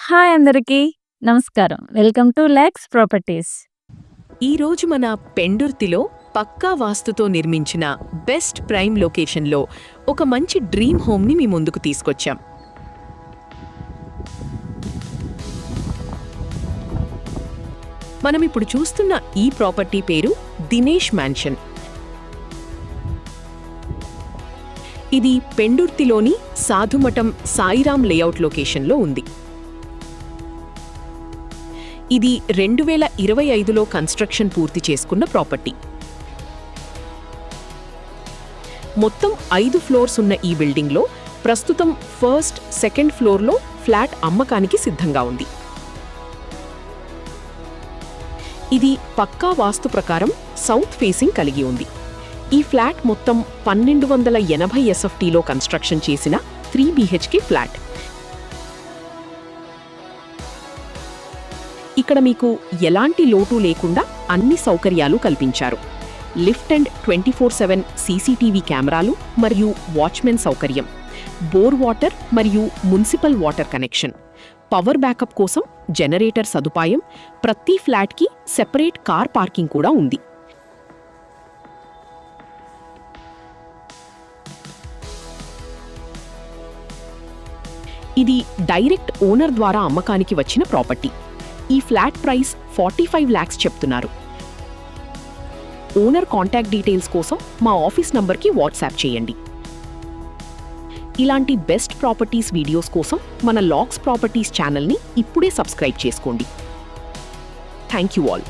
Hi అందరికీ. నమస్కారం. Welcome to Lex properties. ఈరోజు మన పెండుర్తిలో పక్కా వాస్తుతో నిర్మించిన బెస్ట్ ప్రైమ్ లొకేషన్లో ఒక మంచి డ్రీమ్ హోమ్ని మీ ముందుకు తీసుకొచ్చాం. మనం ఇప్పుడు చూస్తున్న ఈ ప్రాపర్టీ పేరు దినేష్ మ్యాన్షన్. ఇది పెండుర్తిలోని సాధుమఠం సాయిరాం లేఅవుట్ లొకేషన్లో ఉంది. ఇది 2025లో కన్స్ట్రక్షన్ పూర్తి చేసుకున్న ప్రాపర్టీ. మొత్తం 5 ఫ్లోర్స్ ఉన్న ఈ బిల్డింగ్లో ప్రస్తుతం ఫస్ట్, సెకండ్ ఫ్లోర్లో ఫ్లాట్ అమ్మకానికి సిద్ధంగా ఉంది. ఇది పక్కా వాస్తు ప్రకారం సౌత్ ఫేసింగ్ కలిగి ఉంది. ఈ ఫ్లాట్ మొత్తం 1280 SFTలో కన్స్ట్రక్షన్ చేసిన 3 BHK ఫ్లాట్. ఇక్కడ మీకు ఎలాంటి లోటు లేకుండా అన్ని సౌకర్యాలు కల్పించారు. లిఫ్ట్ అండ్ 24/7 CCTV కెమెరాలు మరియు వాచ్మెన్ సౌకర్యం, బోర్ వాటర్ మరియు municipal water connection, power backup కోసం జనరేటర్ సదుపాయం, ప్రతి ఫ్లాట్కి సెపరేట్ కార్ పార్కింగ్ కూడా ఉంది. ఇది డైరెక్ట్ ఓనర్ ద్వారా అమ్మకానికి వచ్చిన ప్రాపర్టీ. ఈ ఫ్లాట్ ప్రైస్ 45 lakhs చెప్తున్నారు. ఓనర్ కాంటాక్ట్ డీటెయిల్స్ కోసం మా ఆఫీస్ నంబర్కి వాట్సాప్ చేయండి. ఇలాంటి బెస్ట్ ప్రాపర్టీస్ వీడియోస్ కోసం మన లాక్స్ ప్రాపర్టీస్ ఛానల్ని ఇప్పుడే సబ్స్క్రైబ్ చేసుకోండి. Thank you all.